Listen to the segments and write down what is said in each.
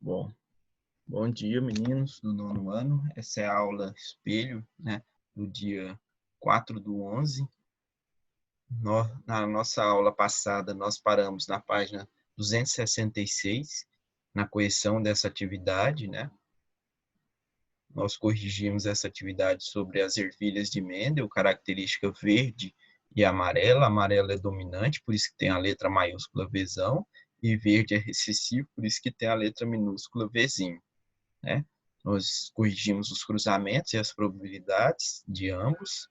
Bom, bom dia, meninos do nono ano. Essa é a aula espelho, né, do dia 4/11. Na nossa aula passada, nós paramos na página 266, na correção dessa atividade, né? Nós corrigimos essa atividade sobre as ervilhas de Mendel, característica verde e amarela. Amarela é dominante, por isso que tem a letra maiúscula Vzão, e verde é recessivo, por isso que tem a letra minúscula Vzinho, né? Nós corrigimos os cruzamentos e as probabilidades de ambos,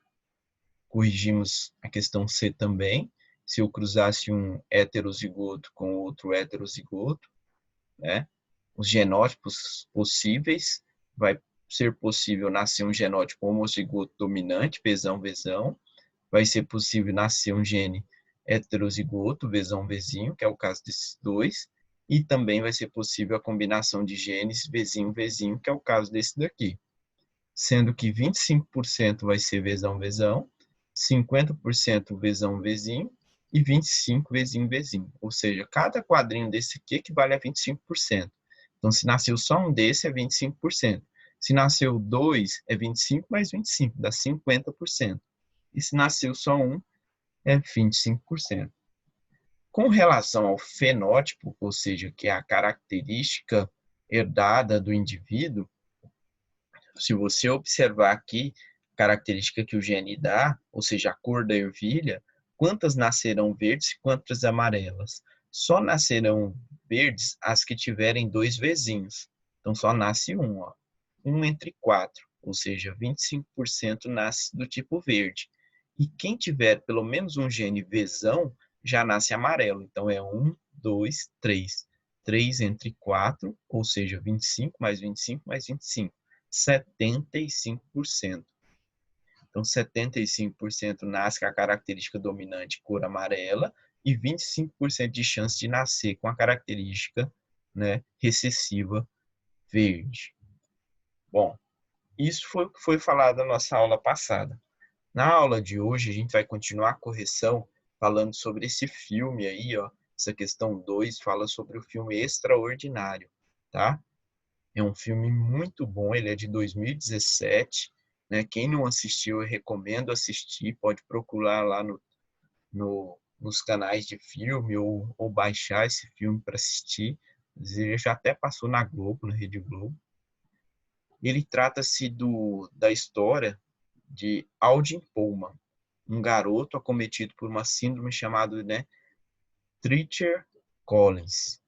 corrigimos a questão C também, se eu cruzasse um heterozigoto com outro heterozigoto, né? Os genótipos possíveis, vai ser possível nascer um genótipo homozigoto dominante, Vzão, Vzão, vai ser possível nascer um gene heterozigoto, Vzão, Vzinho, que é o caso desses dois, e também vai ser possível a combinação de genes Vzinho, Vzinho, que é o caso desse daqui. Sendo que 25% vai ser Vzão, Vzão, 50% Vzão, Vzinho e 25% Vzinho, Vzinho. Ou seja, cada quadrinho desse aqui equivale a 25%. Então, se nasceu só um desse, é 25%. Se nasceu dois, é 25 mais 25, dá 50%. E se nasceu só um, é 25%. Com relação ao fenótipo, ou seja, que é a característica herdada do indivíduo, se você observar aqui a característica que o gene dá, ou seja, a cor da ervilha, quantas nascerão verdes e quantas amarelas? Só nascerão verdes as que tiverem dois vizinhos. Então, só nasce um, ó. 1 entre 4, ou seja, 25% nasce do tipo verde. E quem tiver pelo menos um gene Vzão, já nasce amarelo. Então, é 1, 2, 3. 3 entre 4, ou seja, 25 mais 25 mais 25. 75%. Então, 75% nasce com a característica dominante cor amarela e 25% de chance de nascer com a característica, né, recessiva verde. Bom, isso foi o que foi falado na nossa aula passada. Na aula de hoje, a gente vai continuar a correção falando sobre esse filme aí, ó. Essa questão 2 fala sobre o filme Extraordinário, tá? É um filme muito bom, ele é de 2017, né? Quem não assistiu, eu recomendo assistir, pode procurar lá nos canais de filme ou baixar esse filme para assistir. Ele já até passou na Globo, na Rede Globo. Ele trata-se da história de Aldin Pullman, um garoto acometido por uma síndrome chamada, né, Treacher-Collins.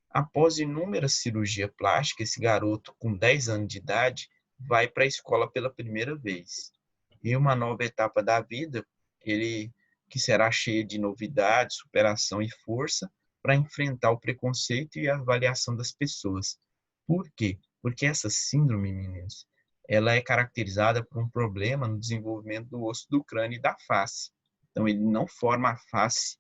Após inúmeras cirurgias plásticas, esse garoto, com 10 anos de idade, vai para a escola pela primeira vez. Em uma nova etapa da vida, ele que será cheia de novidades, superação e força para enfrentar o preconceito e a avaliação das pessoas. Por quê? Porque essa síndrome, meninos, ela é caracterizada por um problema no desenvolvimento do osso do crânio e da face. Então, ele não forma a face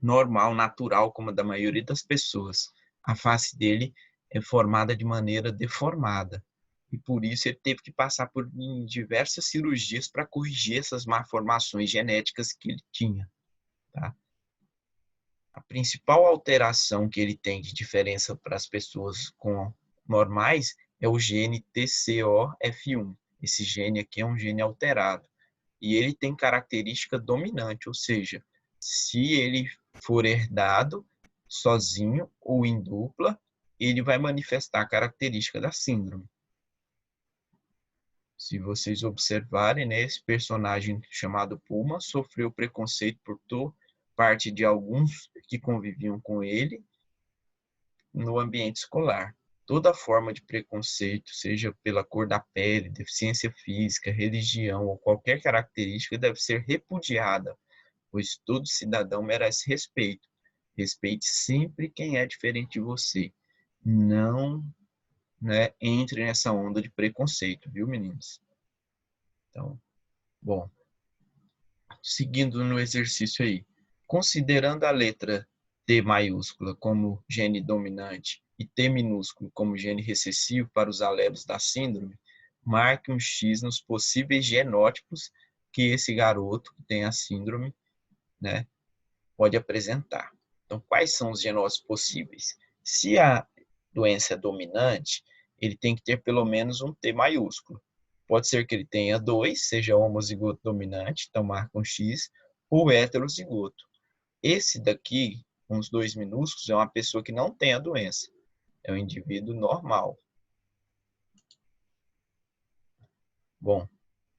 normal, natural, como a da maioria das pessoas. A face dele é formada de maneira deformada. E por isso ele teve que passar por diversas cirurgias para corrigir essas malformações genéticas que ele tinha. Tá? A principal alteração que ele tem de diferença para as pessoas com normais é o gene TCOF1. Esse gene aqui é um gene alterado. E ele tem característica dominante, ou seja, se ele for herdado sozinho ou em dupla, ele vai manifestar a característica da síndrome. Se vocês observarem, né, esse personagem chamado Puma sofreu preconceito por parte de alguns que conviviam com ele no ambiente escolar. Toda forma de preconceito, seja pela cor da pele, deficiência física, religião ou qualquer característica, deve ser repudiada, pois todo cidadão merece respeito. Respeite sempre quem é diferente de você. Não, né, entre nessa onda de preconceito, viu, meninos? Então, bom, seguindo no exercício aí. Considerando a letra T maiúscula como gene dominante e T minúsculo como gene recessivo para os alelos da síndrome, marque um X nos possíveis genótipos que esse garoto que tem a síndrome, né, pode apresentar. Então, quais são os genótipos possíveis? Se a doença é dominante, ele tem que ter pelo menos um T maiúsculo. Pode ser que ele tenha 2, seja homozigoto dominante, então marca um X, ou heterozigoto. Esse daqui, com os 2 minúsculos, é uma pessoa que não tem a doença. É um indivíduo normal. Bom,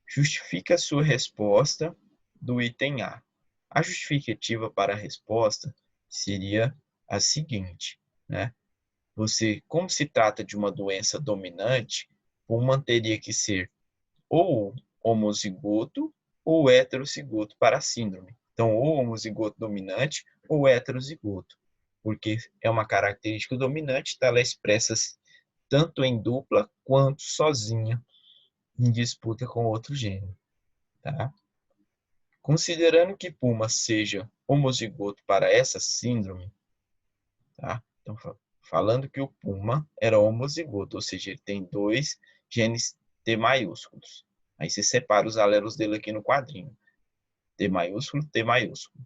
justifique a sua resposta do item A. A justificativa para a resposta seria a seguinte, né? Como se trata de uma doença dominante, uma teria que ser ou homozigoto ou heterozigoto para a síndrome. Então, ou homozigoto dominante ou heterozigoto, porque é uma característica dominante, então ela expressa tanto em dupla quanto sozinha em disputa com outro gênero. Tá? Considerando que Puma seja homozigoto para essa síndrome, tá? Então, falando que o Puma era homozigoto, ou seja, ele tem 2 genes T maiúsculos. Aí você separa os alelos dele aqui no quadrinho. T maiúsculo, T maiúsculo.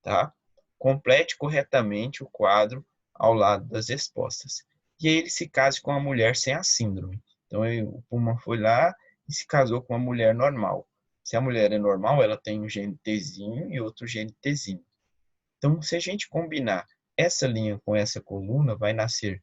Tá? Complete corretamente o quadro ao lado das respostas. E aí ele se case com uma mulher sem a síndrome. Então o Puma foi lá e se casou com uma mulher normal. Se a mulher é normal, ela tem um gene Tzinho e outro gene Tzinho. Então, se a gente combinar essa linha com essa coluna, vai nascer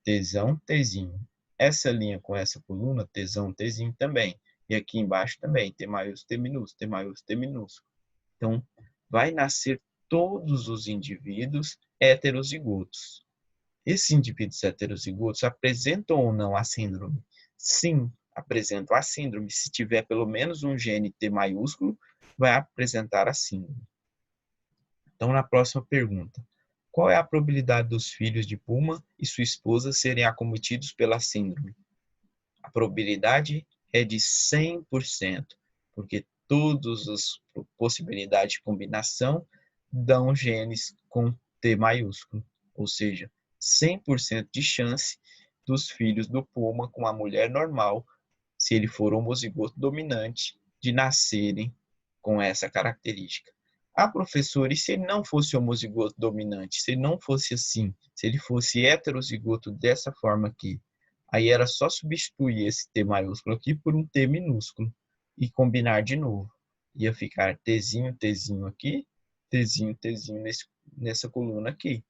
Tzão, Tzinho. Essa linha com essa coluna, Tzão, Tzinho também. E aqui embaixo também, T maiúsculo, T minúsculo, T maiúsculo, T minúsculo. Então, vai nascer todos os indivíduos heterozigotos. Esses indivíduos heterozigotos apresentam ou não a síndrome? Sim, apresentam a síndrome. Se tiver pelo menos um gene T maiúsculo, vai apresentar a síndrome. Então, na próxima pergunta, qual é a probabilidade dos filhos de Puma e sua esposa serem acometidos pela síndrome? A probabilidade é de 100%, porque todas as possibilidades de combinação dão genes com T maiúsculo, ou seja, 100% de chance dos filhos do Puma com a mulher normal, se ele for homozigoto dominante, de nascerem com essa característica. Ah, professor, e se ele não fosse homozigoto dominante? Se ele não fosse assim? Se ele fosse heterozigoto dessa forma aqui? Aí era só substituir esse T maiúsculo aqui por um T minúsculo e combinar de novo. Ia ficar Tzinho, Tzinho aqui, Tzinho, Tzinho nessa coluna aqui.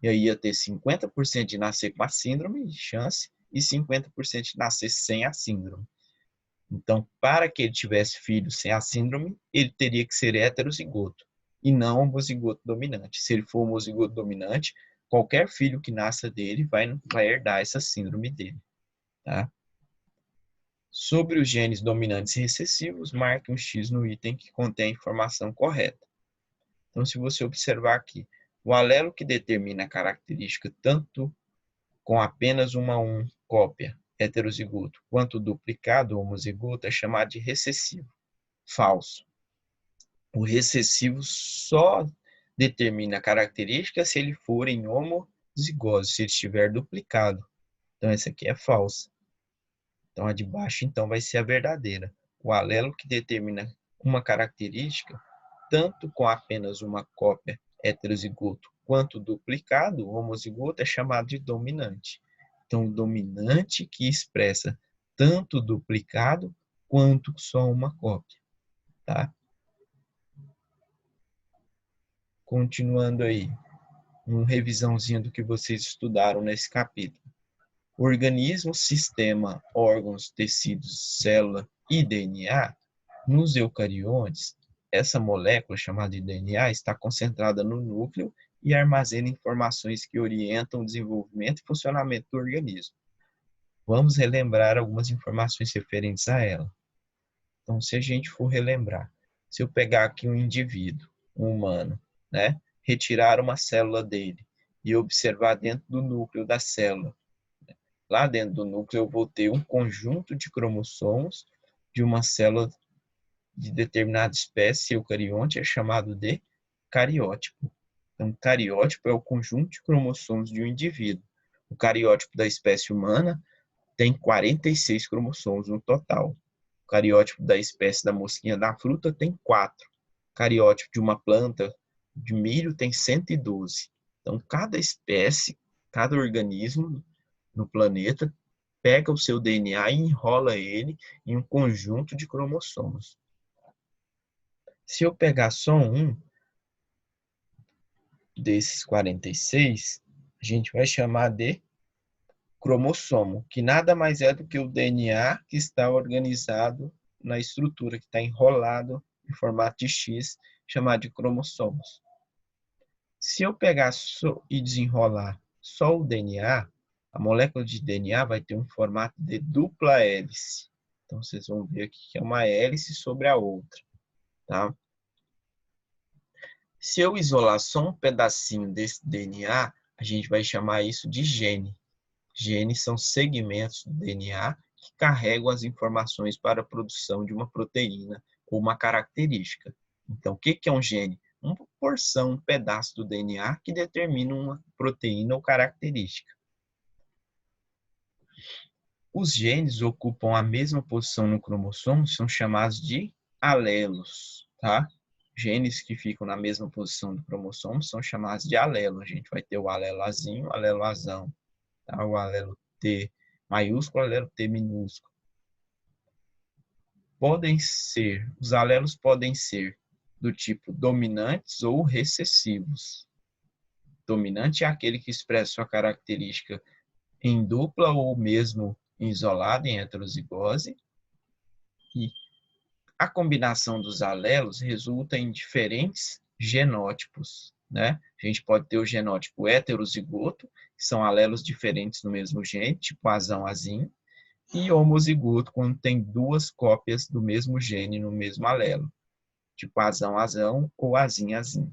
E aí ia ter 50% de nascer com a síndrome de chance e 50% de nascer sem a síndrome. Então, para que ele tivesse filho sem a síndrome, ele teria que ser heterozigoto e não homozigoto dominante. Se ele for homozigoto dominante, qualquer filho que nasça dele vai herdar essa síndrome dele. Tá? Sobre os genes dominantes e recessivos, marque um X no item que contém a informação correta. Então, se você observar aqui, o alelo que determina a característica tanto com apenas uma cópia heterozigoto quanto duplicado homozigoto é chamado de recessivo. Falso. O recessivo só determina a característica se ele for em homozigose, se ele estiver duplicado. Então, essa aqui é falsa. Então, a de baixo, então, vai ser a verdadeira. O alelo que determina uma característica, tanto com apenas uma cópia heterozigoto quanto duplicado, homozigoto, é chamado de dominante. Então, o dominante que expressa tanto duplicado quanto só uma cópia. Tá? Continuando aí, uma revisãozinha do que vocês estudaram nesse capítulo. Organismo, sistema, órgãos, tecidos, célula e DNA, nos eucariontes, essa molécula chamada de DNA está concentrada no núcleo e armazena informações que orientam o desenvolvimento e funcionamento do organismo. Vamos relembrar algumas informações referentes a ela. Então, se a gente for relembrar, se eu pegar aqui um indivíduo, um humano, né, retirar uma célula dele e observar dentro do núcleo da célula, lá dentro do núcleo eu vou ter um conjunto de cromossomos de uma célula de determinada espécie eucarionte, é chamado de cariótipo. Então, cariótipo é o conjunto de cromossomos de um indivíduo. O cariótipo da espécie humana tem 46 cromossomos no total. O cariótipo da espécie da mosquinha da fruta tem 4. O cariótipo de uma planta de milho tem 112. Então, cada espécie, cada organismo no planeta, pega o seu DNA e enrola ele em um conjunto de cromossomos. Se eu pegar só um desses 46, a gente vai chamar de cromossomo, que nada mais é do que o DNA que está organizado na estrutura, que está enrolado em formato de X, chamado de cromossomos. Se eu pegar e desenrolar só o DNA, a molécula de DNA vai ter um formato de dupla hélice. Então, vocês vão ver aqui que é uma hélice sobre a outra. Tá? Se eu isolar só um pedacinho desse DNA, a gente vai chamar isso de gene. Genes são segmentos do DNA que carregam as informações para a produção de uma proteína ou uma característica. Então, o que é um gene? Uma porção, um pedaço do DNA que determina uma proteína ou característica. Os genes ocupam a mesma posição no cromossomo, são chamados de alelos, tá? Genes que ficam na mesma posição do cromossomo são chamados de alelo. A gente vai ter o alelo azinho, o alelo azão, tá? O alelo T maiúsculo, o alelo T minúsculo. Os alelos podem ser do tipo dominantes ou recessivos. Dominante é aquele que expressa sua característica em dupla ou mesmo isolada, em heterozigose. E a combinação dos alelos resulta em diferentes genótipos, né? A gente pode ter o genótipo heterozigoto, que são alelos diferentes no mesmo gene, tipo azão, azinho, e homozigoto, quando tem duas cópias do mesmo gene no mesmo alelo, tipo azão, azão ou azinho, azinho.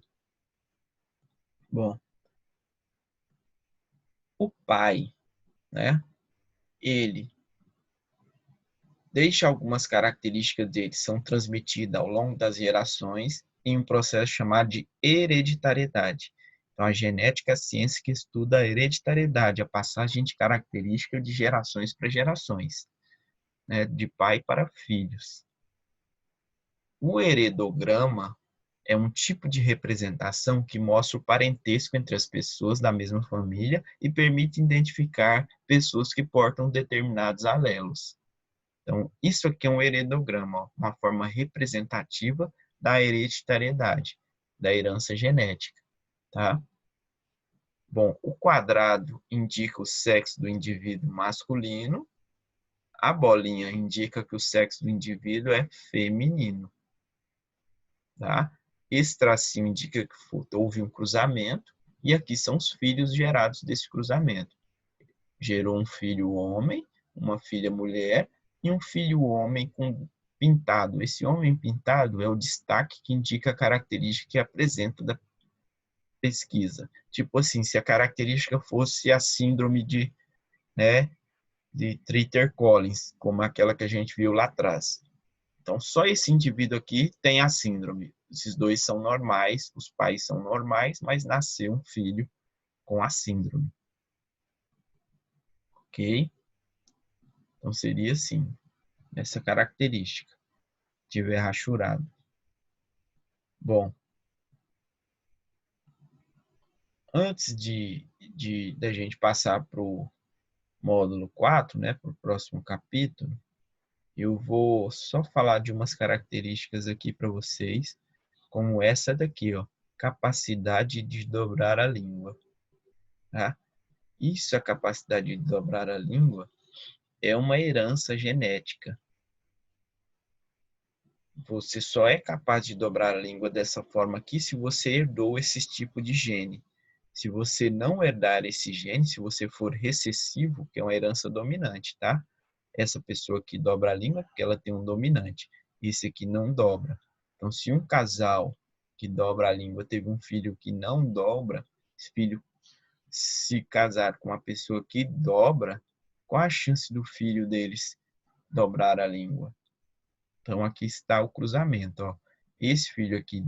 Bom, o pai, né? Ele deixa algumas características dele são transmitidas ao longo das gerações em um processo chamado de hereditariedade. Então, a genética é a ciência que estuda a hereditariedade, a passagem de características de gerações para gerações, né, de pai para filhos. O heredograma é um tipo de representação que mostra o parentesco entre as pessoas da mesma família e permite identificar pessoas que portam determinados alelos. Então, isso aqui é um heredograma, ó, uma forma representativa da hereditariedade, da herança genética, tá? Bom, o quadrado indica o sexo do indivíduo masculino, a bolinha indica que o sexo do indivíduo é feminino, tá? Esse tracinho indica que houve um cruzamento, e aqui são os filhos gerados desse cruzamento. Gerou um filho homem, uma filha mulher, e um filho homem com pintado. Esse homem pintado é o destaque que indica a característica que apresenta da pesquisa. Tipo assim, se a característica fosse a síndrome né, de Treacher-Collins, como aquela que a gente viu lá atrás. Então, só esse indivíduo aqui tem a síndrome. Esses dois são normais, os pais são normais, mas nasceu um filho com a síndrome. Ok? Então, seria assim, essa característica. Tiver rachurado. Bom, antes da gente passar para o módulo 4, né, para o próximo capítulo, eu vou só falar de umas características aqui para vocês, como essa daqui, ó, capacidade de dobrar a língua. Tá? Isso, a capacidade de dobrar a língua, é uma herança genética. Você só é capaz de dobrar a língua dessa forma aqui se você herdou esse tipo de gene. Se você não herdar esse gene, se você for recessivo, que é uma herança dominante, tá? Essa pessoa que dobra a língua, porque ela tem um dominante. Esse aqui não dobra. Então, se um casal que dobra a língua teve um filho que não dobra, esse filho se casar com uma pessoa que dobra, qual a chance do filho deles dobrar a língua? Então, aqui está o cruzamento. Ó. Esse filho aqui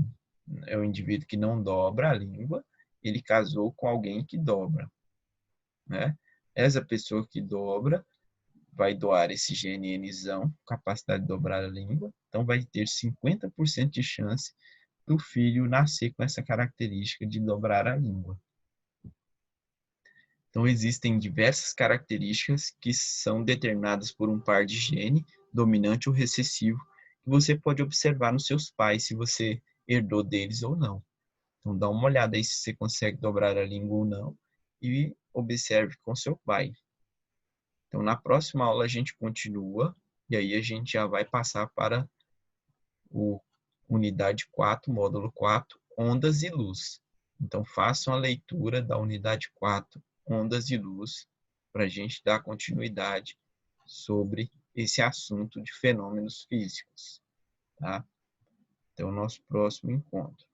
é o indivíduo que não dobra a língua, ele casou com alguém que dobra. Né? Essa pessoa que dobra vai doar esse GNNzão, capacidade de dobrar a língua, então vai ter 50% de chance do filho nascer com essa característica de dobrar a língua. Então, existem diversas características que são determinadas por um par de gene, dominante ou recessivo, que você pode observar nos seus pais, se você herdou deles ou não. Então, dá uma olhada aí se você consegue dobrar a língua ou não e observe com seu pai. Então, na próxima aula a gente continua e aí a gente já vai passar para o unidade 4, módulo 4, ondas e luz. Então, façam a leitura da unidade 4, ondas e luz, para a gente dar continuidade sobre esse assunto de fenômenos físicos. Tá? Até o nosso próximo encontro.